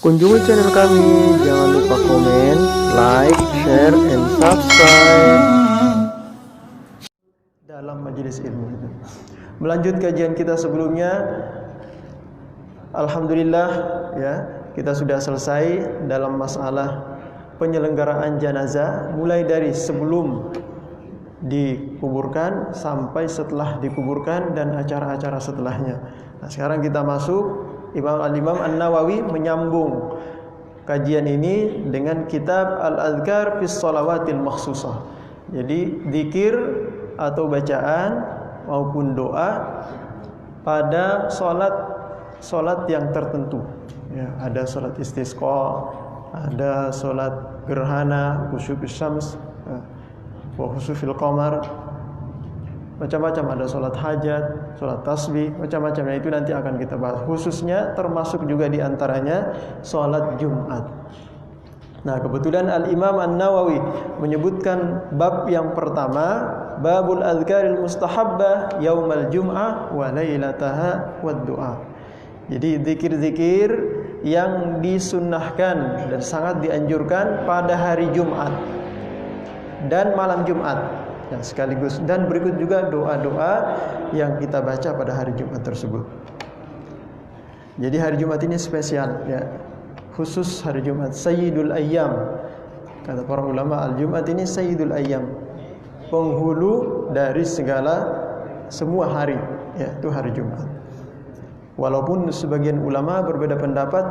Kunjungi channel kami, jangan lupa komen, like, share, and subscribe. Dalam majelis ilmu itu. Melanjut kajian kita sebelumnya, alhamdulillah ya, kita sudah selesai dalam masalah penyelenggaraan jenazah, mulai dari sebelum dikuburkan sampai setelah dikuburkan dan acara-acara setelahnya. Nah, sekarang kita masuk Al-Imam An-Nawawi menyambung kajian ini dengan kitab Al-Adhkar fis Shalawatil Makhsusah. Jadi zikir atau bacaan maupun doa pada salat yang tertentu. Ya, ada salat istisqa, ada salat gerhana, khusyufis syams, wa khusufil qamar, macam-macam, ada salat hajat, salat tasbih, macam-macamnya itu nanti akan kita bahas. Khususnya termasuk juga di antaranya salat Jumat. Nah, kebetulan Al-Imam An-Nawawi menyebutkan bab yang pertama, babul adhkaril mustahabbah yaumal jum'ah wa lailataha wad du'a. Jadi zikir-zikir yang disunnahkan dan sangat dianjurkan pada hari Jumat dan malam Jumat, ya, sekaligus, dan berikut juga doa-doa yang kita baca pada hari Jumat tersebut. Jadi hari Jumat ini spesial, ya, khusus hari Jumat, Sayyidul Ayyam. Kata para ulama, al-Jumat ini Sayyidul Ayyam, penghulu dari semua hari, ya, itu hari Jumat. Walaupun sebagian ulama berbeda pendapat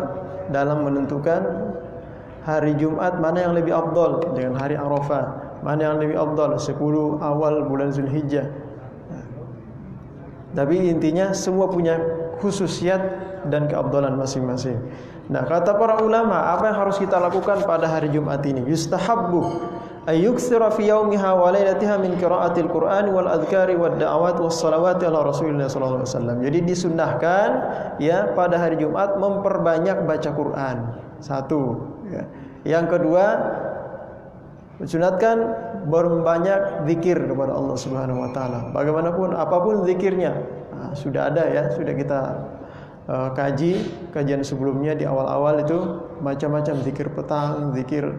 dalam menentukan hari Jumat mana yang lebih afdal dengan hari Arafah. Mana yang lebih afdal, 10 awal bulan Zulhijjah. Tapi intinya semua punya khususiat dan keafdalan masing-masing. Nah, kata para ulama, apa yang harus kita lakukan pada hari Jumat ini? Yustahabbu ayyuktsira fi yaumiha wa lailatiha min qiraatil Qur'ani wal adhkari wad da'awat was salawati ala Rasulillah sallallahu alaihi wasallam. Jadi disunnahkan, ya, pada hari Jumat memperbanyak baca Quran. Satu, ya. Yang kedua, disunatkan berbanyak zikir kepada Allah Subhanahu wa taala. Bagaimanapun apapun zikirnya. Nah, sudah ada, ya, sudah kita kajian sebelumnya di awal-awal itu macam-macam zikir petang, zikir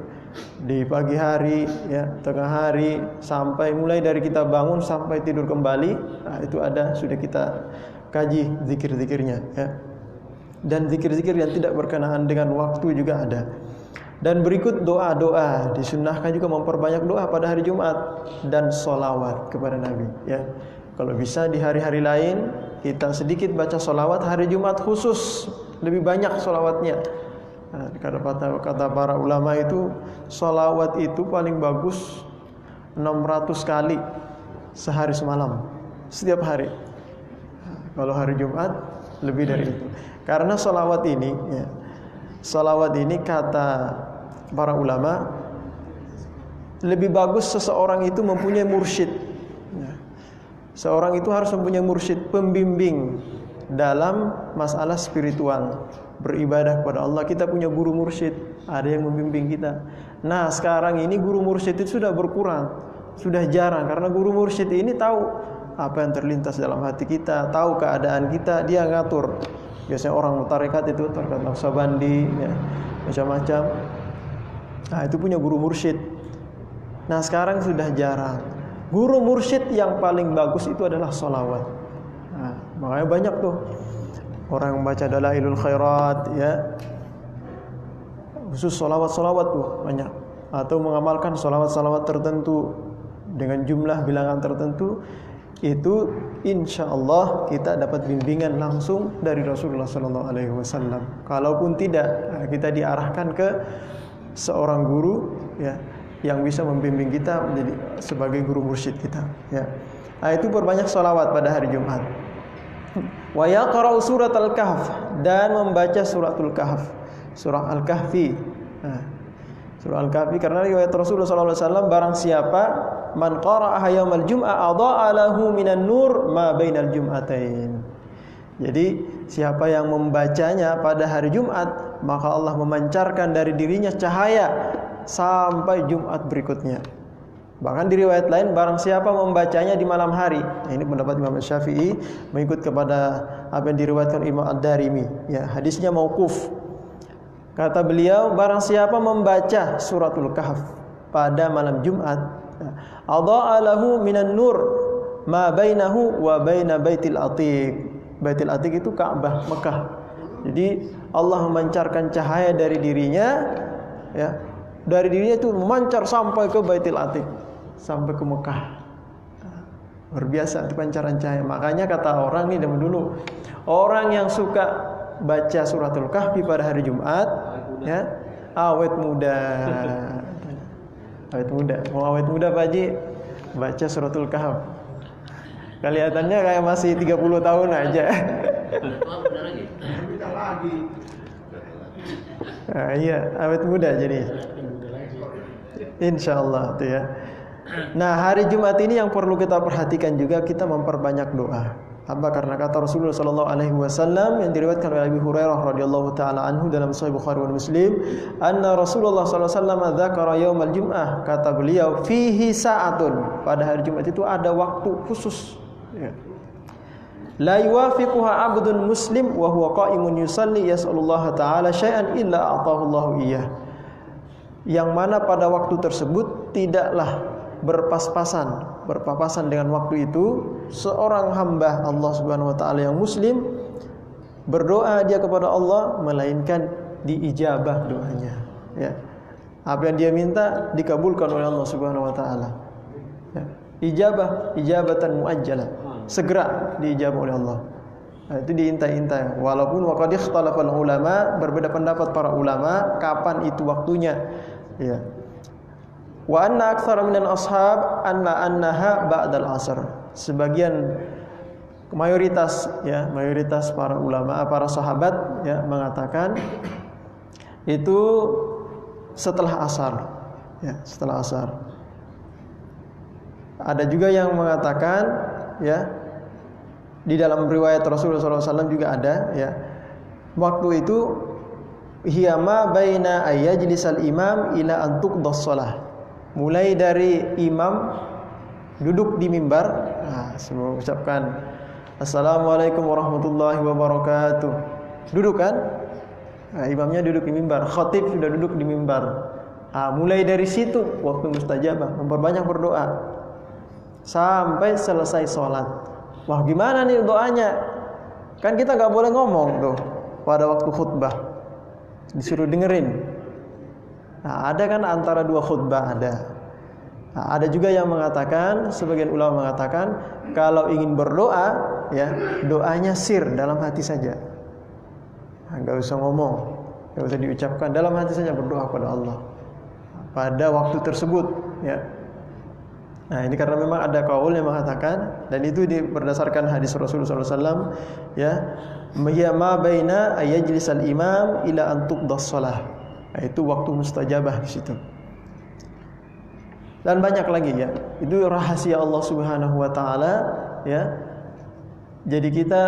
di pagi hari, ya, tengah hari, sampai mulai dari kita bangun sampai tidur kembali. Nah, itu ada, sudah kita kaji zikir-zikirnya, ya. Dan zikir-zikir yang tidak berkenaan dengan waktu juga ada. Dan berikut doa-doa, disunnahkan juga memperbanyak doa pada hari Jumat dan sholawat kepada Nabi, ya. Kalau bisa di hari-hari lain kita sedikit baca sholawat, hari Jumat khusus lebih banyak sholawatnya. Nah, kata para ulama itu sholawat itu paling bagus 600 kali sehari semalam, setiap hari. Nah, kalau hari Jumat lebih dari itu. Karena sholawat ini, ya, sholawat ini kata para ulama lebih bagus seseorang itu mempunyai mursyid, ya. Seorang itu harus mempunyai mursyid, pembimbing dalam masalah spiritual, beribadah kepada Allah. Kita punya guru mursyid, ada yang membimbing kita. Nah, sekarang ini guru mursyid itu sudah berkurang, sudah jarang, karena guru mursyid ini tahu apa yang terlintas dalam hati kita, tahu keadaan kita, dia ngatur. Biasanya orang tarekat itu, tarekat Naqsabandi, ya, macam-macam. Nah, itu punya guru mursyid. Nah, sekarang sudah jarang. Guru mursyid yang paling bagus itu adalah sholawat. Nah, makanya banyak tuh orang yang baca Dalailul Khairat, ya, khusus sholawat-sholawat tuh banyak. Atau mengamalkan sholawat-sholawat tertentu dengan jumlah bilangan tertentu. Itu insya Allah kita dapat bimbingan langsung dari Rasulullah SAW. Kalaupun tidak, kita diarahkan ke seorang guru, ya, yang bisa membimbing kita menjadi sebagai guru mursyid kita, ya. Nah, itu berbanyak sholawat pada hari Jumat. Wa yaqra'u surat al-kahf, dan membaca suratul kahf, surah al-kahfi. Nah, surah al-kahfi, karena riwayat Rasulullah SAW, barang siapa man qara'aha yaumal jum'ah adha'a lahu minan nur ma bainal jum'atain. Jadi siapa yang membacanya pada hari Jumat, maka Allah memancarkan dari dirinya cahaya sampai Jumat berikutnya. Bahkan di riwayat lain, barang siapa membacanya di malam hari. Nah, ini pendapat Imam Syafi'i mengikut kepada apa yang diriwayatkan Imam Ad-Darimi. Ya, hadisnya mauquf. Kata beliau, barang siapa membaca suratul Kahf pada malam Jumat, adha'a lahu minan nur ma bainahu wa baina Baitil Atiq. Baitil Atiq itu Ka'bah Mekah. Jadi Allah memancarkan cahaya dari dirinya, ya. Dari dirinya itu memancar sampai ke Baitil Atiq, sampai ke Mekah. Luar biasa itu pancaran cahaya. Makanya kata orang nih zaman dulu, orang yang suka baca suratul Kahfi pada hari Jumat, ya, awet muda. Awet muda. Mau awet muda Pak Haji, baca suratul Kahf. Kelihatannya kayak masih 30 tahun aja. Nah, iya, awet muda jadi. Insyaallah tuh ya. Nah, hari Jumat ini yang perlu kita perhatikan juga, kita memperbanyak doa. Apa? Karena kata Rasulullah sallallahu alaihi wasallam yang diriwayatkan oleh Abu Hurairah radhiyallahu taala anhu dalam Sahih Bukhari dan Muslim, anna Rasulullah sallallahu alaihi wasallam dzakara yaumal jum'ah, kata beliau, fihi sa'atun, pada hari Jumat itu ada waktu khusus, ya. La yuwafiquha 'abdun muslim wa huwa qa'imun yusalli yas'alullaha ta'ala syai'an illa a'tahu Allahu iyyah. Yang mana pada waktu tersebut tidaklah berpapasan dengan waktu itu seorang hamba Allah Subhanahu wa taala yang muslim berdoa dia kepada Allah, melainkan diijabah doanya, ya. Apa yang dia minta dikabulkan oleh Allah Subhanahu wa taala, ya. Ijabatan muajjalah, segera diijabah oleh Allah. Nah, itu diintai-intai. Walaupun waqad ikhtalafal ulama, berbeda pendapat para ulama kapan itu waktunya, ya. Wa anna aktsara minal ashab annaha ba'dal asr. Sebagian mayoritas para ulama, para sahabat, ya, mengatakan itu setelah asar, ya, setelah asar. Ada juga yang mengatakan, ya, di dalam riwayat Rasulullah SAW juga ada, ya, waktu itu hiyama baina ayyajlisal imam ila an tuqdas shalah. Mulai dari imam duduk di mimbar, nah, semua ucapkan Assalamualaikum warahmatullahi wabarakatuh. Duduk kan? Nah, imamnya duduk di mimbar, khatib sudah duduk di mimbar. Nah, mulai dari situ waktu mustajabah, memperbanyak berdoa sampai selesai sholat. Wah, gimana nih doanya? Kan kita nggak boleh ngomong tuh pada waktu khutbah, disuruh dengerin. Nah, ada kan antara dua khutbah ada. Nah, ada juga yang mengatakan, sebagian ulama mengatakan, kalau ingin berdoa, ya, doanya sir, dalam hati saja. Nah, nggak usah ngomong, nggak usah diucapkan, dalam hati saja berdoa kepada Allah pada waktu tersebut, ya. Nah, ini karena memang ada kaul yang mengatakan, dan itu berdasarkan hadis Rasulullah SAW, ya, ma baina ayyajlisal imam ila an tuqdas shalah. Nah, itu waktu mustajabah di situ. Dan banyak lagi, ya. Itu rahasia Allah Subhanahu wa taala, ya. Jadi kita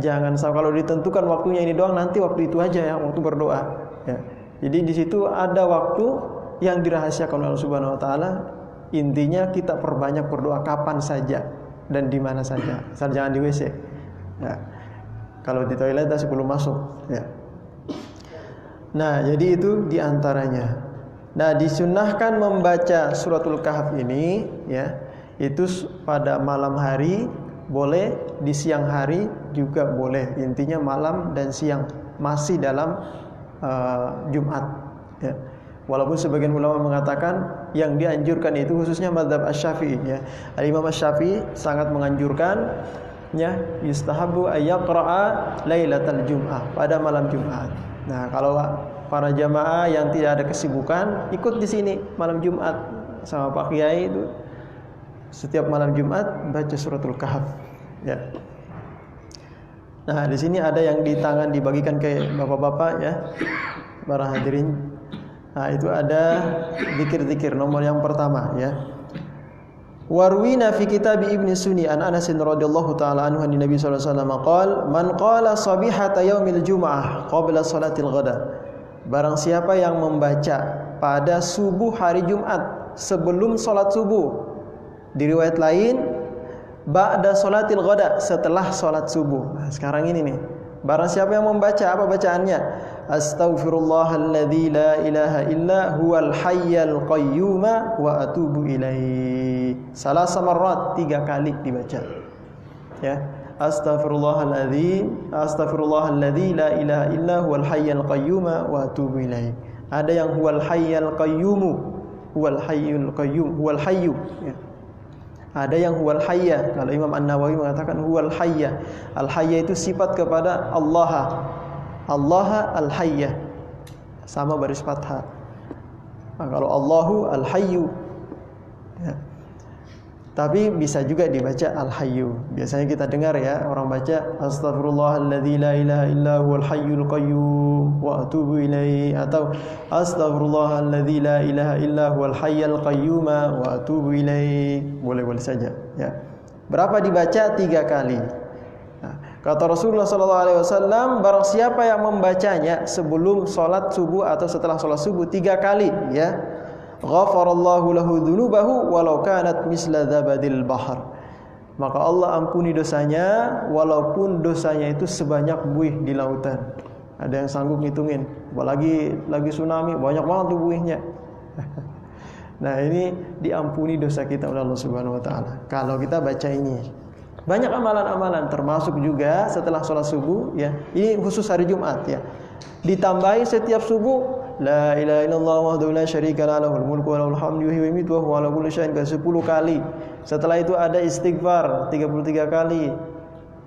jangan kalau ditentukan waktunya ini doang, nanti waktu itu aja ya waktu berdoa, ya. Jadi di situ ada waktu yang dirahasiakan oleh Allah Subhanahu wa taala. Intinya kita perbanyak berdoa kapan saja dan di mana saja. Asal jangan di WC. Ya. Kalau di toilet sebelum masuk, ya. Nah, jadi itu diantaranya. Nah, disunnahkan membaca suratul Kahf ini, ya, itu pada malam hari boleh, di siang hari juga boleh. Intinya malam dan siang, masih dalam Jumat, ya. Walaupun sebagian ulama mengatakan yang dianjurkan itu khususnya mazhab Asy-Syafi'i, ya. Al-Imam Asy-Syafi'i sangat menganjurkan, ya, yustahabu ayyaqra'a lailatal jum'ah, pada malam Jumat. Nah, kalau para jamaah yang tidak ada kesibukan, ikut di sini malam Jumat sama Pak Kiai itu setiap malam Jumat baca suratul Kahf, ya. Nah, di sini ada yang di tangan dibagikan ke bapak-bapak, ya, para hadirin. Nah, itu ada zikir-zikir nomor yang pertama, ya. Warwina fi kitab Ibnu Sunni an Anas radhiyallahu taala anhu an Nabi sallallahu alaihi wasallam qala man qala sabihata yaumil jumu'ah qabla salatil ghada. Barang siapa yang membaca pada subuh hari Jumat sebelum salat subuh. Di riwayat lain ba'da salatil ghada, setelah salat subuh. Nah, sekarang ini nih, Barang siapa yang membaca, apa bacaannya? Astaghfirullahalladzi la ilaha illa huwal hayyal qayyum wa atubu ilaihi. Salasa marrat, 3 kali dibaca. Ya. Astaghfirullahalladzi la ilaha illa huwal hayyal qayyum wa atubu ilaihi. Ada yang huwal hayyal qayyum, huwal hayyul qayyum, huwal hayyu, ya. Ada yang huwal hayya. Kalau Imam An-Nawawi mengatakan huwal hayya. Al-hayya itu sifat kepada Allah. Allah al-hayya. Sama baris fathah. Nah, kalau Allahu al-hayyu, ya. Tapi bisa juga dibaca al-hayyu. Biasanya kita dengar ya orang baca astaghfirullahalladzi la ilaha illa huwal hayyul qayyum wa atubu ilaihi, atau astaghfirullahalladzi la ilaha illa huwal hayyul qayyum wa atubu ilaihi. Boleh-boleh saja ya. Berapa dibaca? 3 kali. Nah, kata Rasulullah SAW, barang siapa yang membacanya sebelum sholat subuh atau setelah sholat subuh 3 kali ya, ghafarallahu lahu dzunubahu walau kanat misla zabadil bahr. Maka Allah ampuni dosanya walaupun dosanya itu sebanyak buih di lautan. Ada yang sanggup ngitungin, apalagi lagi tsunami, banyak banget tuh buihnya. Nah, ini diampuni dosa kita oleh Allah Subhanahu wa taala kalau kita baca ini. Banyak amalan-amalan termasuk juga setelah sholat subuh ya. Ini khusus hari Jumat ya. Ditambahi setiap subuh la ilaha illallah wahdahu la syarika lah lahul mulku wa lahul hamdu yuhyi wa yumiitu wa huwa ala kulli syai'in qadir 10 kali. Setelah itu ada istighfar 33 kali.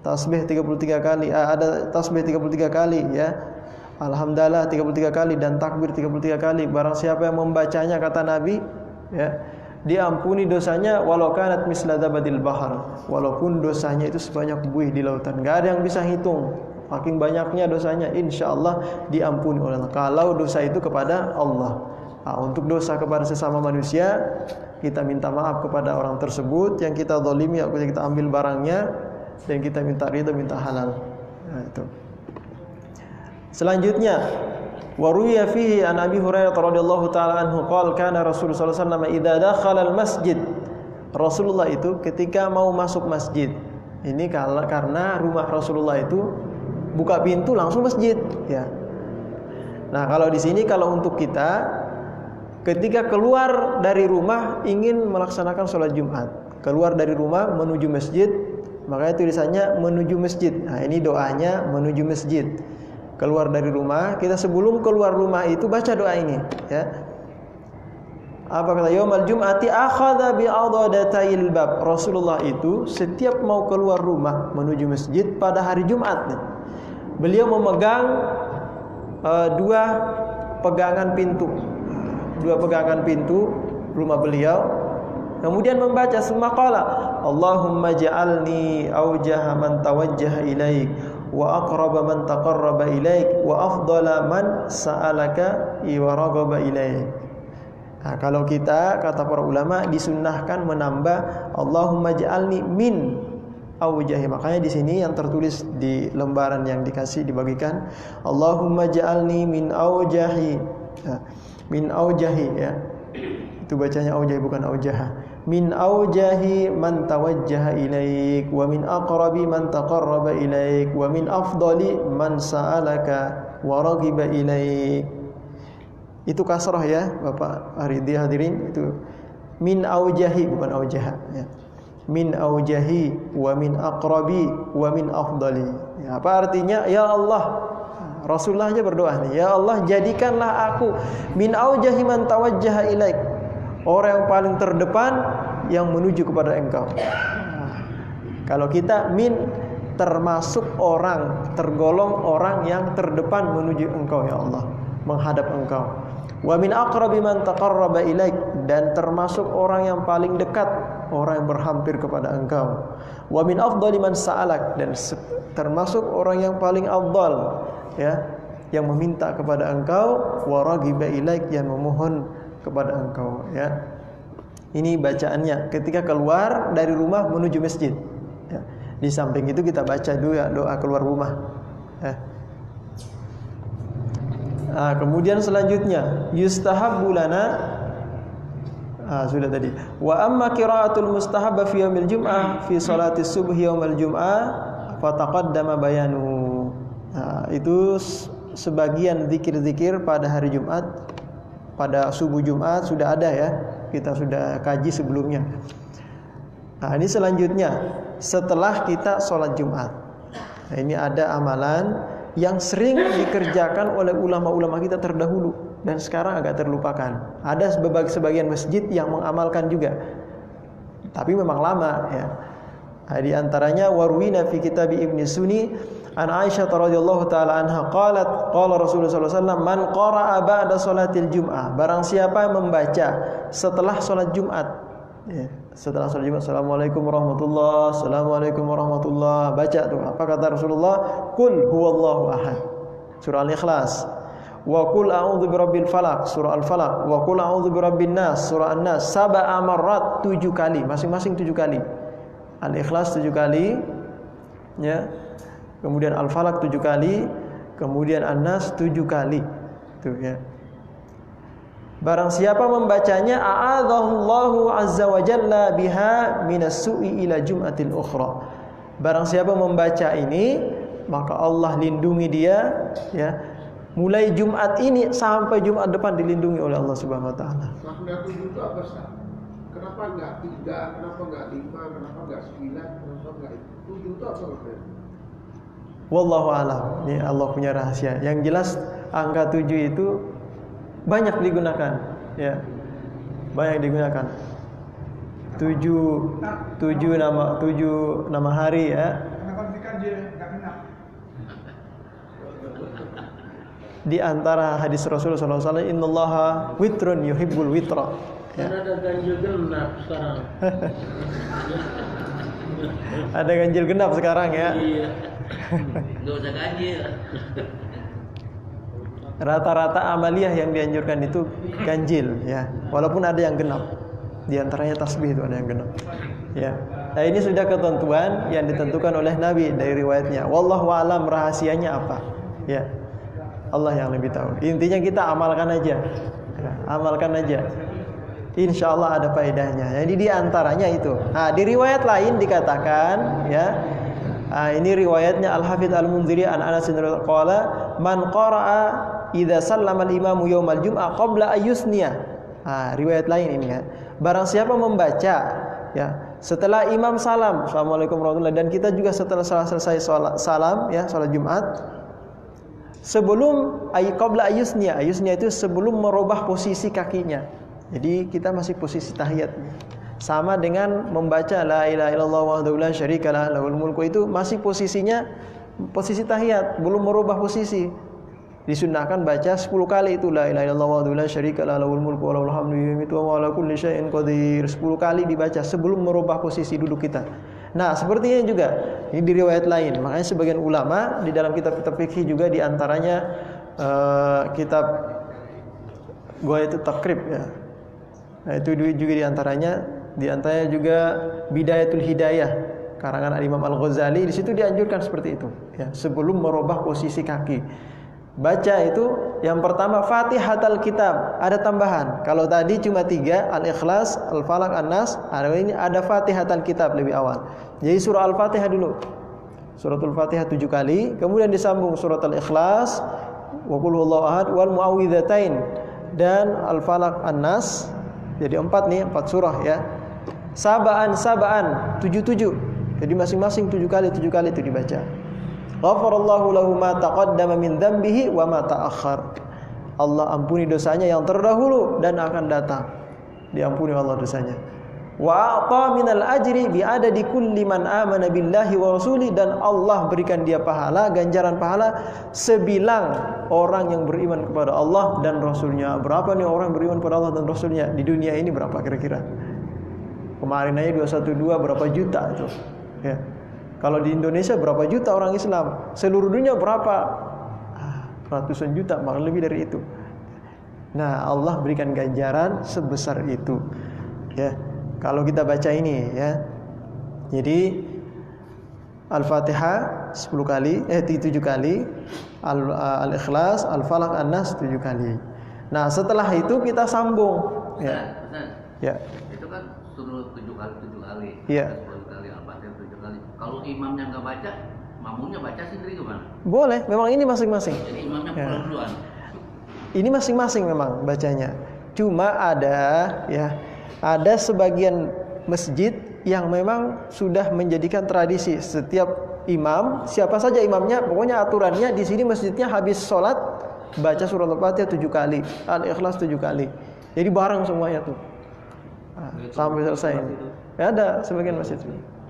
Tasbih 33 kali. Ada tasbih 33 kali ya. Alhamdulillah 33 kali dan takbir 33 kali. Barang siapa yang membacanya kata Nabi ya, diampuni dosanya walau kanat misla zabadil bahr. Walaupun dosanya itu sebanyak buih di lautan. Enggak ada yang bisa hitung. Makin banyaknya dosanya, insya Allah diampuni oleh Allah. Kalau dosa itu kepada Allah. Nah, untuk dosa kepada sesama manusia, kita minta maaf kepada orang tersebut yang kita zalimi, kita ambil barangnya, dan kita minta ridha, minta halal. Nah, itu. Selanjutnya, waruya fihi an Abi Hurairah radhiyallahu taala anhu qala kana Rasulullah sallallahu alaihi wasallam idza dakhala al-masjid. Rasulullah itu ketika mau masuk masjid. Ini karena rumah Rasulullah itu buka pintu langsung masjid ya. Nah, kalau di sini kalau untuk kita ketika keluar dari rumah ingin melaksanakan sholat Jumat, keluar dari rumah menuju masjid, makanya tulisannya menuju masjid. Nah, ini doanya menuju masjid. Keluar dari rumah, kita sebelum keluar rumah itu baca doa ini ya. Apa kata yaumal jum'ati akhadha bi'adadatayil bab. Rasulullah itu setiap mau keluar rumah menuju masjid pada hari Jumat nih, beliau memegang 2 pegangan pintu rumah beliau. Kemudian membaca sumaqala Allahumma ja'alni awjaha man tawajjaha ilaik wa aqraba man taqarraba ilaik wa afdala man sa'alaka wa raghaba ilaik. Nah, kalau kita kata para ulama disunnahkan menambah Allahumma ja'alni min aujahi. Makanya di sini yang tertulis di lembaran yang dikasih dibagikan Allahumma ja'alni min aujahi. Nah, min aujahi ya. Itu bacanya aujahi bukan aujaha. Min aujahi man tawajjaha ilaik wa min aqrabi man taqarraba ilaik wa min afdali man sa'alaka wa raghiba ilaik. Itu kasrah ya, Bapak hadirin, itu min aujahi bukan aujaha ya. Min aujahi wa min aqrabi wa min afdali ya, apa artinya? Ya Allah, Rasulullah aja berdoa nih, ya Allah jadikanlah aku min aujahi man tawajjaha ilaik, orang yang paling terdepan yang menuju kepada engkau. Nah, kalau kita min termasuk orang, tergolong orang yang terdepan menuju engkau ya Allah, menghadap engkau. Wa min aqrabi man taqarraba ilaik, dan termasuk orang yang paling dekat, orang yang berhampir kepada engkau. Wa min afdali man sa'alak, dan termasuk orang yang paling afdal ya, yang meminta kepada engkau. Wa raghiba ilaik, yang memohon kepada engkau ya. Ini bacaannya ketika keluar dari rumah menuju masjid ya. Di samping itu kita baca doa keluar rumah ya. Nah, kemudian selanjutnya yustahabbu lana, sudah tadi. Wa amma qiraatul mustahabba fi yaumil jum'ah fi salati subh yaumil jum'ah fa taqaddama bayanuhu. itu sebagian zikir-zikir pada hari Jumat, pada subuh Jumat sudah ada ya. Kita sudah kaji sebelumnya. Nah, ini selanjutnya setelah kita sholat Jumat. Nah, ini ada amalan yang sering dikerjakan oleh ulama-ulama kita terdahulu dan sekarang agak terlupakan. Ada sebagian masjid yang mengamalkan juga, tapi memang lama ya. Nah, di antaranya warwina fi kitab Ibnu Sunni an Aisyah radhiyallahu taala anha qalat qala Rasulullah sallallahu alaihi wasallam man qara'a ba'da salatil jum'ah, barang siapa yang membaca setelah salat Jumat ya. Setelah salat Jumat, assalamualaikum warahmatullahi, assalamualaikum warahmatullahi, baca tuh apa kata Rasulullah, qul huwallahu ahad, surah Al-Ikhlas, wa qul a'udzu birabbil falaq, surah Al-Falaq, wa qul a'udzu birabbin nas, surah An-Nas, sab'a marrat, 7 kali, masing-masing 7 kali. Al-Ikhlas 7 kali ya. Kemudian Al-Falaq 7 kali, kemudian An-Nas 7 kali. Tuh ya. Barang siapa membacanya, a'adzahullahu azza wa jalla biha minas su'i ila jum'atil ukhra. Barang siapa membaca ini, maka Allah lindungi dia ya. Mulai Jumat ini sampai Jumat depan dilindungi oleh Allah Subhanahu wa taala. Makna 7 itu apa, Ustaz? Kenapa enggak 3, kenapa enggak 5, kenapa enggak 9, kenapa enggak 7 itu apa maksudnya? Wallahu a'lam. Ini Allah punya rahasia. Yang jelas angka 7 itu banyak digunakan ya. Banyak digunakan. 7 nama hari ya. Kenapa dikanjil enggak genap? Di antara hadis Rasulullah SAW, innallaha witrun yuhibbul witra. Ya. Karena ada ganjil genap sekarang. Ada ganjil genap sekarang ya. Iya. Enggak usah ganjil. Rata-rata amaliyah yang dianjurkan itu ganjil ya. Walaupun ada yang genap. Di antaranya tasbih itu ada yang genap. Ya. Nah, ini sudah ketentuan yang ditentukan oleh Nabi dari riwayatnya. Wallahu a'lam rahasianya apa. Ya. Allah yang lebih tahu. Intinya kita amalkan aja. Ya, amalkan aja. Insya Allah ada faedahnya. Jadi di antaranya itu. Nah, di riwayat lain dikatakan ya. Ini riwayatnya Al-Hafidz Al-Munziri an Anas bin Malik qala man qara'a idza sallama al-imamu yaumal jum'ah qabla ayyusniya. Riwayat lain ini ya. Barang siapa membaca ya setelah imam salam, assalamualaikum warahmatullahi, dan kita juga setelah selesai salam ya, salat Jumat, sebelum qabla ayyusniya. Ayyusniya itu sebelum merubah posisi kakinya. Jadi kita masih posisi tahiyat. Sama dengan membaca la ilaha illallah wahdahu la syarikalah lahul mulku, itu masih posisinya posisi tahiyat, belum merubah posisi. Disunnahkan baca 10 kali itu la ilaha illallah wahdahu la syarikalah lahul mulku wa lahul hamdu yuhyitu wa ala kulli syai'in qadir. 10 kali dibaca sebelum merubah posisi duduk kita. Nah, sepertinya juga ini di riwayat lain. Makanya sebagian ulama di dalam kitab-kitab fikih juga di antaranya kitab Ghayatul Taqrib ya. Nah, itu juga di antaranya juga Bidayatul Hidayah karangan Imam Al-Ghazali. Di situ dianjurkan seperti itu ya, sebelum merubah posisi kaki. Baca itu yang pertama Fatihatul Kitab, ada tambahan. Kalau tadi cuma 3, Al-Ikhlas, Al-Falaq, An-Nas, hari ini ada Fatihatul Kitab lebih awal. Jadi surah Al-Fatihah dulu. Suratul Fatihah 7 kali, kemudian disambung surat Al-Ikhlas, wa qul huwallahu ahad, wal muawwidzatain, dan Al-Falaq, An-Nas. Jadi 4 surah ya. Sabaan 77. Jadi masing-masing 7 kali itu dibaca. Ghafarallahu lahu ma taqaddama min dzambihi wa ma ta'akhkhar. Allah ampuni dosanya yang terdahulu dan akan datang. Diampuni Allah dosanya. Wa a'ta minal ajri bi adadi kulli man amana billahi wa rasuli, dan Allah berikan dia pahala, ganjaran pahala sebilang orang yang beriman kepada Allah dan Rasulnya. Berapa nih orang beriman kepada Allah dan Rasulnya? Di dunia ini berapa kira-kira? Kemarin aja 212 berapa juta itu ya. Kalau di Indonesia berapa juta orang Islam? Seluruh dunia berapa? Ratusan juta, bahkan lebih dari itu. Nah, Allah berikan ganjaran sebesar itu ya. Kalau kita baca ini ya. Jadi Al-Fatihah 7 kali, Al-Ikhlas, Al-Falaq, An-Nas 7 kali. Nah, setelah itu kita sambung ya. Ya. Itu kan suruh 7 kali. Iya. 10 kali, Al-Fatihah 7 kali. Kalau imamnya enggak baca, makmumnya baca sendiri gimana? Boleh, memang ini masing-masing. Jadi imamnya Ya. pulang duluan. Ini masing-masing memang bacanya. Cuma ada sebagian masjid yang memang sudah menjadikan tradisi setiap imam, siapa saja imamnya, pokoknya aturannya di sini masjidnya habis sholat baca surah Al-Fatihah 7 kali, Al-Ikhlas 7 kali. Jadi bareng semuanya tuh. Sampai selesai. Ya, ada sebagian masjid.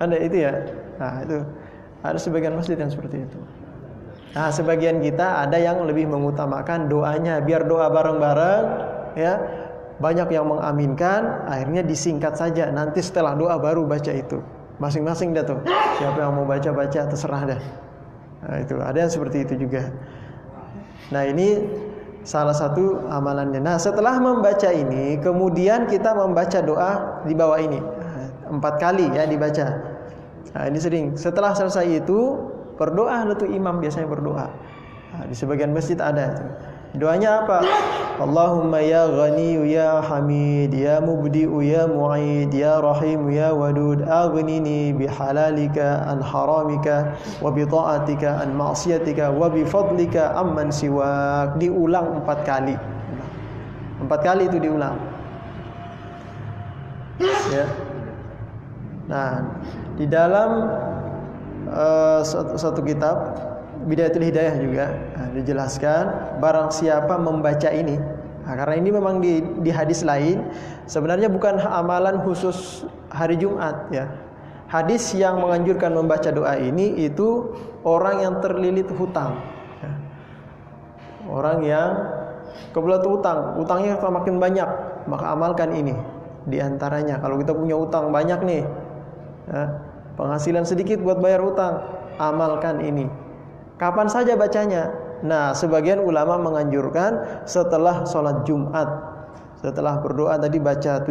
Ada itu ya. Nah, itu ada sebagian masjid yang seperti itu. Nah, sebagian kita ada yang lebih mengutamakan doanya, biar doa bareng-bareng ya. Banyak yang mengaminkan, akhirnya disingkat saja. Nanti setelah doa baru baca itu. Masing-masing dah tuh. Siapa yang mau baca-baca terserah dah. Nah, itu ada yang seperti itu juga. Nah, ini salah satu amalannya. Nah, setelah membaca ini, kemudian kita membaca doa di bawah ini. 4 kali ya dibaca. Nah, ini sering. Setelah selesai itu berdoa, tuh imam biasanya berdoa. Nah, di sebagian masjid ada itu. Doanya apa? Allahumma ya ghani ya hamid ya mubdi'u ya mu'id ya rahim ya wadud aghnini bihalalika an haramika wa bi ta'atika an ma'siyatika wa bi fadlika amman siwak. Diulang 4 kali. 4 kali itu diulang. Ya. Nah, di dalam satu kitab Bidayatul Hidayah juga dijelaskan barang siapa membaca ini. Nah, karena ini memang di hadis lain sebenarnya bukan amalan khusus hari Jumat ya. Hadis yang menganjurkan membaca doa ini itu orang yang terlilit hutang ya. Orang yang kebelet utangnya makin banyak, maka amalkan ini. Di antaranya kalau kita punya utang banyak nih ya, penghasilan sedikit buat bayar utang, amalkan ini. Kapan saja bacanya? Nah, sebagian ulama menganjurkan setelah sholat Jumat. Setelah berdoa tadi baca 7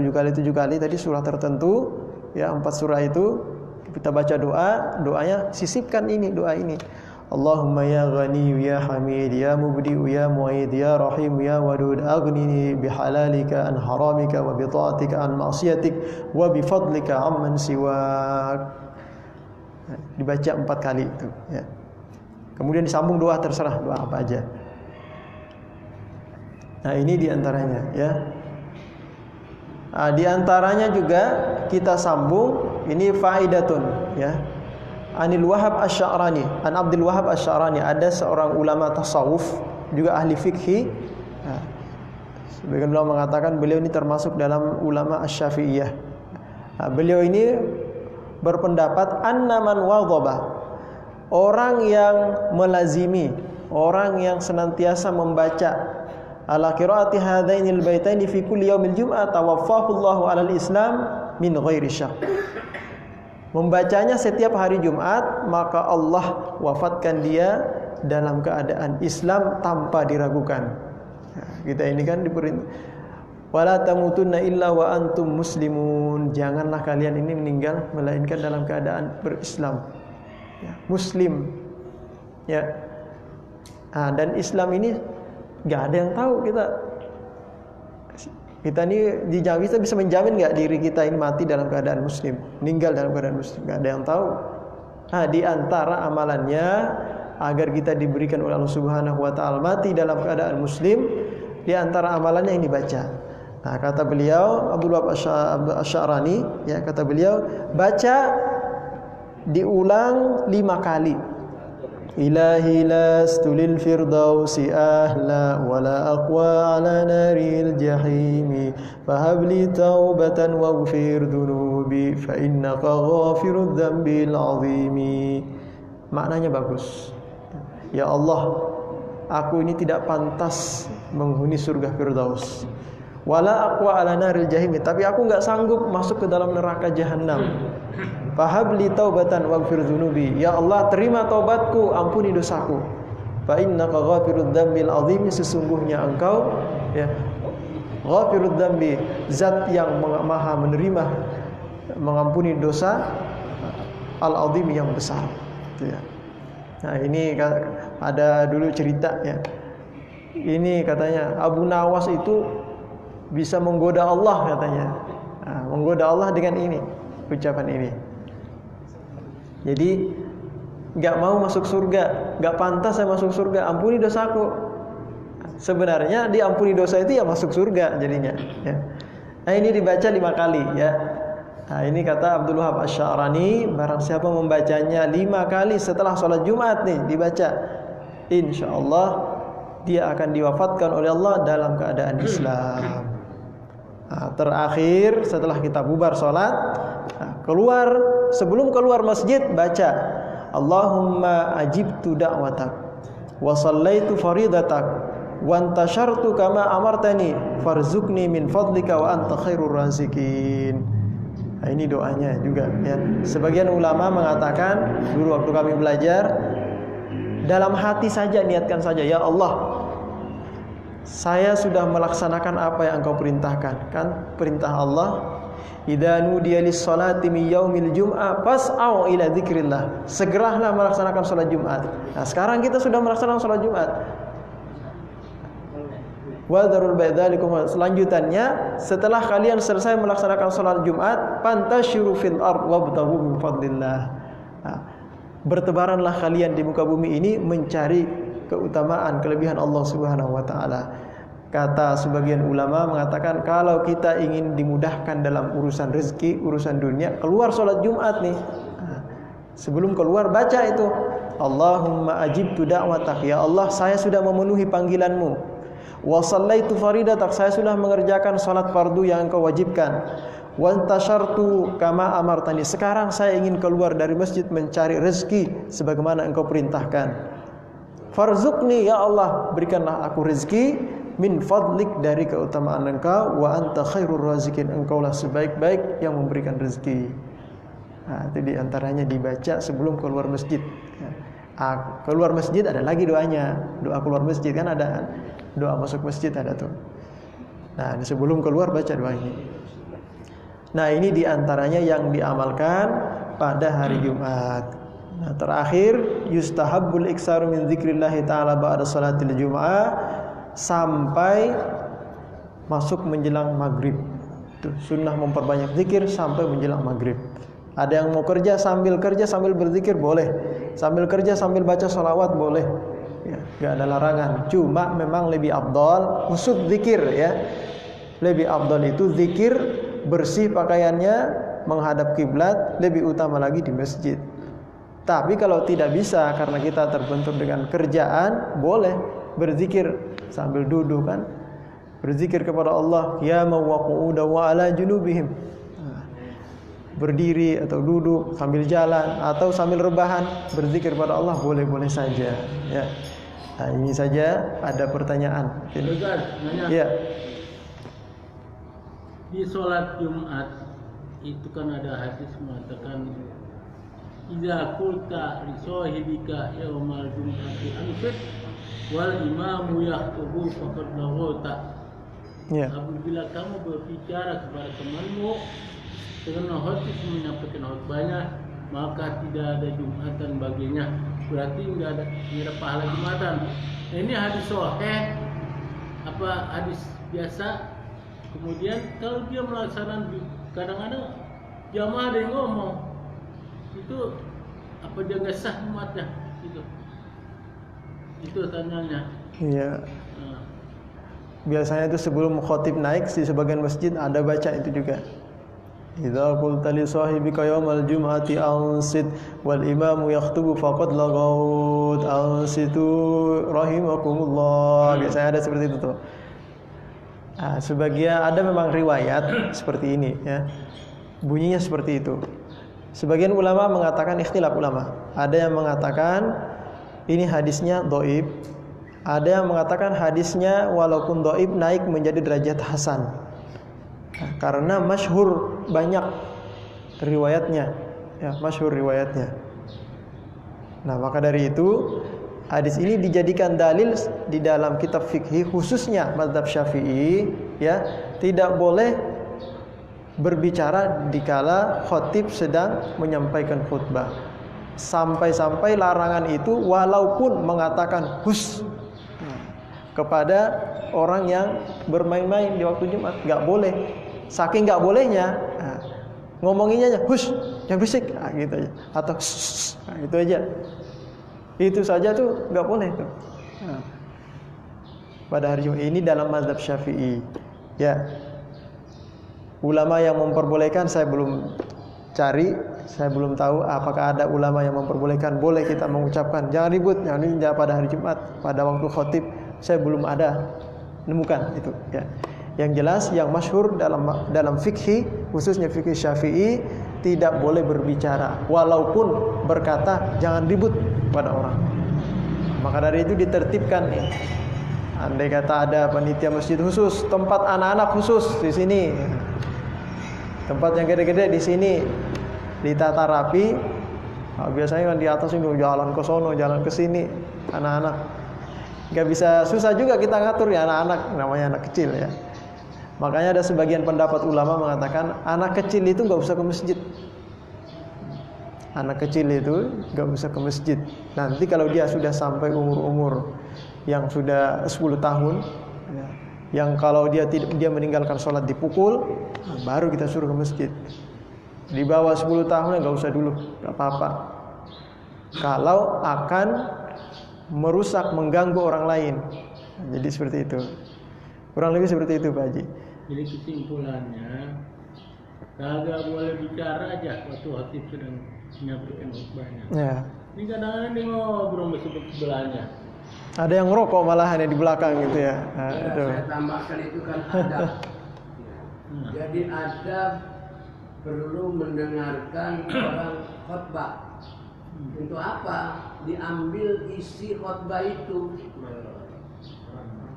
kali tadi surah tertentu, ya 4 surah itu kita baca doanya sisipkan ini doa ini. Allahumma ya ghani ya hamid ya mubdi'u ya mu'id ya rahim ya wadud aghnini bihalalika an haramika wa bi ta'atika an ma'siyatik wa bi fadlika amman siwak. Dibaca 4 kali itu ya. Kemudian disambung doa, terserah doa apa aja. Nah, ini diantaranya ya. Nah, diantaranya juga kita sambung ini faidatun ya. Anil Wahab Asy-Sya'rani, an Abdul Wahab Asy-Sya'rani, ada seorang ulama tasawuf juga ahli fikih. Nah, sebagian ulama mengatakan beliau ini termasuk dalam ulama Asy-Syafi'iyah. Nah, beliau ini berpendapat anna man wadhaba, orang yang melazimi, orang yang senantiasa membaca ala qiraati hadainil baitaini fi kulli yaumil jum'ah tawaffahu Allahu 'alal Islam min ghairi syak. Membacanya setiap hari Jumat, maka Allah wafatkan dia dalam keadaan Islam tanpa diragukan. Kita ini kan diperintah wala tamutunna illa wa antum muslimun. Janganlah kalian ini meninggal melainkan dalam keadaan berislam. Ya, Muslim ya. Nah, dan Islam ini gak ada yang tahu kita ini kita bisa menjamin gak diri kita ini mati dalam keadaan Muslim, meninggal dalam keadaan Muslim, gak ada yang tahu. Nah, di antara amalannya agar kita diberikan oleh Allah Subhanahu wa taala mati dalam keadaan Muslim, di antara amalannya yang dibaca. Nah, kata beliau Abdul Wahab Asy-Sya'rani ya, kata beliau baca diulang 5 kali. Ilahi lastu lil firdausi ahla wala aqwa ala naril jahimi fahabli taubatan waghfir dunubi fa innaka ghafirudz dzambil azimi. Maknanya bagus. Ya Allah, aku ini tidak pantas menghuni surga firdaus. Wala aqwa ala naril jahimi, tapi aku enggak sanggup masuk ke dalam neraka jahanam. Fahabli taubatan waghfir dzunubi, ya Allah terima taubatku, ampuni dosaku. Fa innaka ghafirudz dzambil azim, sesungguhnya engkau ya ghafirudz dzambi, zat yang maha menerima mengampuni dosa, al azim yang besar itu ya. Nah, ini ada dulu cerita ya. Ini katanya Abu Nawas itu bisa menggoda Allah katanya. Nah, menggoda Allah dengan ini, ucapan ini. Jadi nggak mau masuk surga, nggak pantas saya masuk surga, ampuni dosaku. Sebenarnya diampuni dosa itu ya masuk surga jadinya. Ya. Nah ini dibaca 5 kali ya. Nah ini kata Abdul Wahab Asy-Sya'rani, barang siapa membacanya 5 kali setelah sholat Jumat nih dibaca, insya Allah dia akan diwafatkan oleh Allah dalam keadaan Islam. Nah, terakhir setelah kita bubar sholat, keluar, sebelum keluar masjid baca Allahumma ajibtu da'watak wa sallaitu faridatak wa antashartu kama amartani farzuqni min fadlika wa anta khairur razikin. Nah, ini doanya juga ya. Sebagian ulama mengatakan dulu waktu kami belajar, dalam hati saja niatkan saja, ya Allah, saya sudah melaksanakan apa yang Engkau perintahkan. Kan perintah Allah, idza nudiya lis-salati min yaumil jum'ah fas'au ila dzikrillah. Segeralah melaksanakan salat Jumat. Nah, sekarang kita sudah melaksanakan salat Jumat. Wa dzarul ba'dzalikum. Selanjutannya, setelah kalian selesai melaksanakan salat Jumat, fantashiru fil ard wabtaghu min fadlillah. Nah, bertebaranlah kalian di muka bumi ini mencari keutamaan, kelebihan Allah Subhanahu wa taala. Kata sebagian ulama mengatakan kalau kita ingin dimudahkan dalam urusan rezeki, urusan dunia, keluar sholat Jumat nih. Sebelum keluar baca itu, Allahumma ajibtu da'watak, ya Allah saya sudah memenuhi panggilanmu. Wa sallaitu faridatak, saya sudah mengerjakan salat fardu yang Engkau wajibkan. Wa antashartu kama amartani, sekarang saya ingin keluar dari masjid mencari rezeki sebagaimana Engkau perintahkan. Farzuqni, ya Allah berikanlah aku rezeki, min fadlik, dari keutamaan Engkau, wa anta khairur razikin, Engkaulah sebaik-baik yang memberikan rezeki. Nah, itu diantaranya dibaca sebelum keluar masjid. Keluar masjid ada lagi doanya, doa keluar masjid kan ada, doa masuk masjid ada tuh. Nah, sebelum keluar baca doa ini. Nah, ini diantaranya yang diamalkan pada hari Jumat. Nah, terakhir yustahabbul iksaru min dzikrillah ta'ala ba'da salatil jum'ah sampai masuk menjelang maghrib. Tuh, sunnah memperbanyak zikir sampai menjelang maghrib. Ada yang mau kerja sambil berzikir boleh, sambil kerja sambil baca sholawat boleh, ya, gak ada larangan. Cuma memang lebih afdal khusus zikir ya, lebih afdal itu zikir bersih pakaiannya menghadap kiblat, lebih utama lagi di masjid. Tapi kalau tidak bisa karena kita terbentur dengan kerjaan, boleh berzikir sambil duduk kan, berzikir kepada Allah, ya mawquda wa ala junubihim, berdiri atau duduk sambil jalan atau sambil rebahan berzikir pada Allah boleh-boleh saja ya. Nah, ini saja ada pertanyaan. Ustaz, nanya. Ya. Di sholat Jumat itu kan ada hadis mengatakan idza qulta li sahibika yaumal jum'ati anfit wal imamu yakhubu faqad laghata. Ya. Apabila kamu berbicara kepada temanmu dengan khotib menyampaikan khotbahnya, maka tidak ada Jumatan baginya, berarti tidak ada pahala Jumatan. Nah, ini hadis sahih apa hadis biasa? Kemudian kalau dia melaksanakan, kadang-kadang jamaah ada yang ngomong itu apa dia nggak sah Jumatnya itu tanyanya. Iya. Biasanya itu sebelum khotib naik di sebagian masjid ada baca itu juga. Idza qulta li sahibika yaumal jum'ati ansit wal imamu yakhutubu faqad lagaut ansitu rahimakumullah. Biasanya ada seperti itu tuh. Nah, sebagian ada memang riwayat seperti ini ya. Bunyinya seperti itu. Sebagian ulama mengatakan ikhtilaf ulama. Ada yang mengatakan ini hadisnya dhaif. Ada yang mengatakan hadisnya walaupun dhaif naik menjadi derajat hasan. Nah, karena masyhur banyak riwayatnya, ya masyhur riwayatnya. Nah maka dari itu hadis ini dijadikan dalil di dalam kitab fikih khususnya mazhab Syafi'i, ya tidak boleh berbicara dikala khatib sedang menyampaikan khutbah. Sampai-sampai larangan itu walaupun mengatakan hus kepada orang yang bermain-main di waktu Jumat, nggak boleh. Saking nggak bolehnya, ngomonginnya aja, hush, jangan berisik, gitu aja, atau itu aja. Itu saja tuh nggak boleh tuh. Nah, pada hari Jumat ini dalam mazhab Syafi'i, ya. Ulama yang memperbolehkan saya belum cari, saya belum tahu apakah ada ulama yang memperbolehkan boleh kita mengucapkan jangan ribut, jangan pada hari Jumat, pada waktu khotib, saya belum ada nemukan itu, ya. Yang jelas, yang masyhur dalam fikih, khususnya fikih Syafi'i, tidak boleh berbicara walaupun berkata jangan ribut pada orang. Maka dari itu ditertibkan nih. Andai kata ada panitia masjid khusus, tempat anak-anak khusus di sini, tempat yang gede-gede di sini, ditata rapi. Nah, biasanya kan di atas ini jalan ke sono, jalan ke sini, anak-anak. Gak bisa, susah juga kita ngatur ya anak-anak, namanya anak kecil ya. Makanya ada sebagian pendapat ulama mengatakan anak kecil itu gak usah ke masjid. Anak kecil itu gak usah ke masjid. Nanti kalau dia sudah sampai umur-umur yang sudah 10 tahun, ya, yang kalau dia meninggalkan sholat dipukul, nah, baru kita suruh ke masjid. Di bawah 10 tahun gak usah dulu, gak apa-apa. Kalau akan merusak, mengganggu orang lain. Nah, jadi seperti itu. Kurang lebih seperti itu Pak Haji. Jadi kesimpulannya, kagak boleh bicara aja waktu khatib sedang menyampaikan khutbahnya. Ya. Ini kadang-kadang dia ngobrol sebelahnya. Ada yang ngerokok malahan di belakang gitu ya. Nah, Ya, itu. saya tambahkan itu kan adab. Jadi adab perlu mendengarkan orang khotbah. Untuk apa? Diambil isi khotbah itu.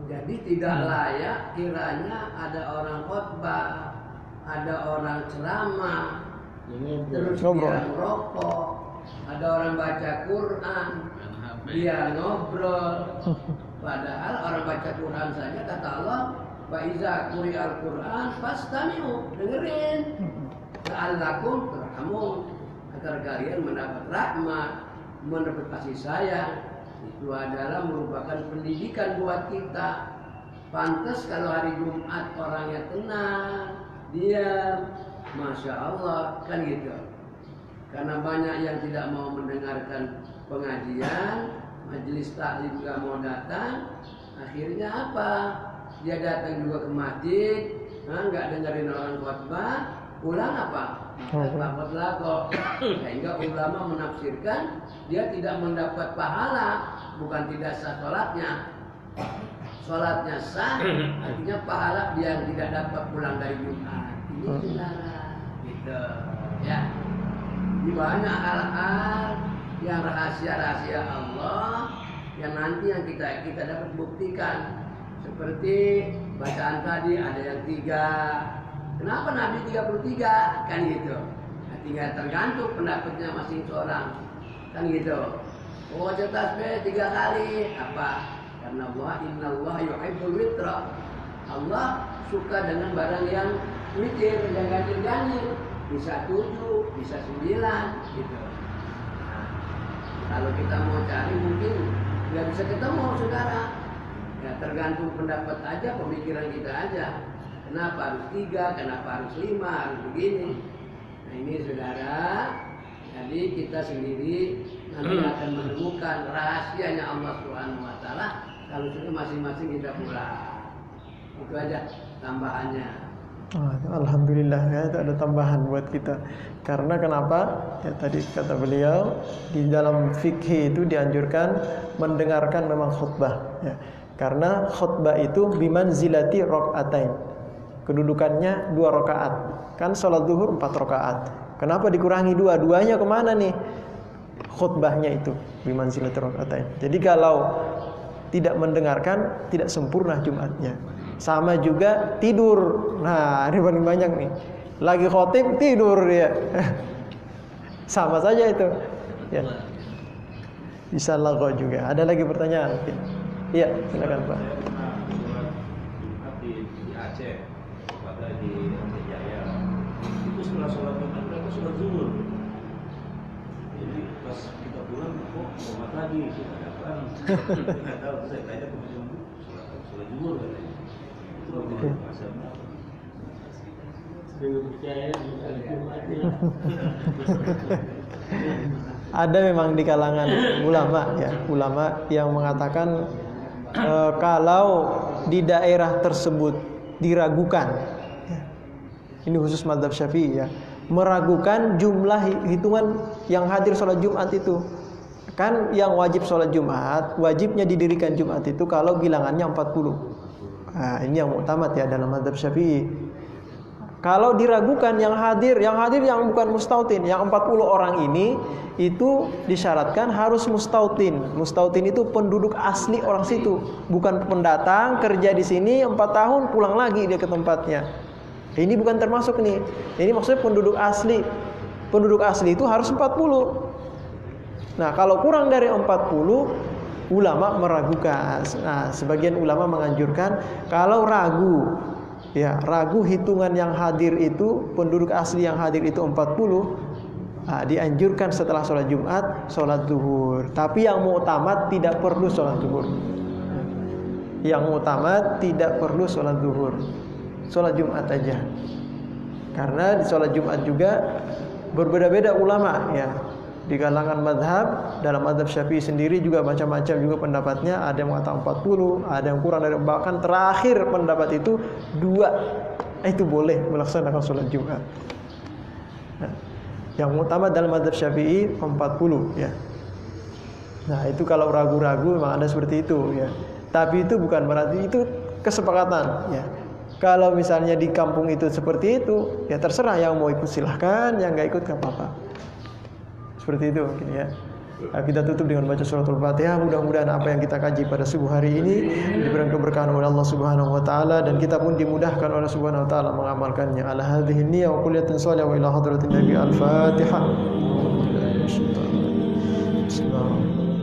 Jadi tidak layak kiranya ada orang khotbah, ada orang ceramah, terus dia merokok, ada orang baca Quran, dia ngobrol. Padahal orang baca Quran saja kata Allah, "Fa iza quri'al Quran fastami'u", dengerin. La'allakum turhamun, agar kalian mendapat rahmat, mendapat kasih sayang. Itu adalah merupakan pendidikan buat kita. Pantas kalau hari Jumat orangnya tenang, diam, Masya Allah, kan gitu. Karena banyak yang tidak mau mendengarkan pengajian, majelis taklim juga mau datang. Akhirnya apa? Dia datang juga ke masjid, nggak dengerin orang khotbah, pulang apa? Takut lagu. Sehingga ulama menafsirkan dia tidak mendapat pahala, bukan tidak sah sholatnya. Sholatnya sah, artinya pahala dia yang tidak dapat pulang dari Jumat. Ini saudara, gitu, ya. Di banyak hal-hal yang rahasia-rahasia Allah yang nanti yang kita dapat buktikan. Seperti bacaan tadi ada yang 3. Kenapa Nabi 33? Kan gitu. Nah, tinggal tergantung pendapatnya masing seorang. Kan gitu. Oh, baca tasbih 3 kali. Apa? Karena Allah, innallaha yuhibbul witra. Allah suka dengan barang yang witir, yang ganjil-ganjil. Bisa 7, bisa 9 gitu. Nah, kalau kita mau cari mungkin nggak bisa ketemu saudara. Ya tergantung pendapat aja, pemikiran kita aja. Kenapa harus 3, kenapa harus 5, harus begini. Nah ini saudara, jadi kita sendiri nanti akan menemukan rahasianya Allah SWT kalau sudah masing-masing kita pulang. Itu aja tambahannya. Alhamdulillah ya, itu ada tambahan buat kita. Karena kenapa? Ya tadi kata beliau, di dalam fikih itu dianjurkan mendengarkan memang khutbah ya. Karena khutbah itu bimanzilati raqatain. Kedudukannya 2 rakaat. Kan sholat zuhur 4 rakaat. Kenapa dikurangi 2? Duanya kemana nih? Khutbahnya itu bimanzilati raqatain. Jadi kalau tidak mendengarkan, tidak sempurna Jumatnya. Sama juga tidur. Nah, ini paling banyak nih. Lagi khotib tidur dia. Sama saja itu. Ya. Bisa lagu juga. Ada lagi pertanyaan? Iya, silakan Pak. Di Aceh, pada di Aceh Jaya, itu setelah sholat Jumat mereka sholat zuhur. Jadi pas kita pulang, kok sholat lagi kita datang. Nggak tahu, saya tanya ke Mas sholat zuhur katanya. Itu bagaimana pasarnya? Dengan percaya dengan Jumatnya. Ada memang di kalangan ulama ya, ulama yang mengatakan kalau di daerah tersebut diragukan ya, ini khusus mazhab Syafi'i ya, meragukan jumlah hitungan yang hadir sholat Jumat itu. Kan yang wajib sholat Jumat, wajibnya didirikan Jumat itu kalau bilangannya 40. Nah, ini yang muktamad ya dalam mazhab Syafi'i. Kalau diragukan yang hadir yang bukan mustautin, yang 40 orang ini itu disyaratkan harus mustautin. Mustautin itu penduduk asli orang situ, bukan pendatang kerja di sini 4 tahun pulang lagi dia ke tempatnya. Ini bukan termasuk nih. Ini maksudnya penduduk asli. Penduduk asli itu harus 40. Nah, kalau kurang dari 40, ulama meragukan. Nah, sebagian ulama menganjurkan kalau ragu hitungan yang hadir itu, penduduk asli yang hadir itu 40, dianjurkan setelah sholat Jumat, sholat zuhur. Tapi yang mu'tamad tidak perlu sholat zuhur. Yang mu'tamad tidak perlu sholat zuhur, sholat Jumat aja. Karena di sholat Jumat juga berbeda-beda ulama ya. Di kalangan madhab, dalam madhab Syafi'i sendiri juga macam-macam juga pendapatnya. Ada yang mengatakan 40, ada yang kurang dari, bahkan terakhir pendapat itu 2, itu boleh melaksanakan sholat Jumat. Nah, yang utama dalam madhab Syafi'i 40 ya. Nah, itu kalau ragu-ragu memang ada seperti itu ya. Tapi itu bukan berarti itu kesepakatan ya. Kalau misalnya di kampung itu seperti itu, ya terserah, yang mau ikut silahkan, yang nggak ikut nggak apa-apa. Seperti itu mungkin ya. Kita tutup dengan baca suratul Fatihah. Mudah-mudahan apa yang kita kaji pada subuh hari ini diberikan keberkahan oleh Allah Subhanahu wa taala, dan kita pun dimudahkan oleh Subhanahu wa taala mengamalkannya. Ala hadhihi niyyah wa kulliyatan shalihah wa ila hadratin Nabi al-Fatihah. Bismillahirrahmanirrahim.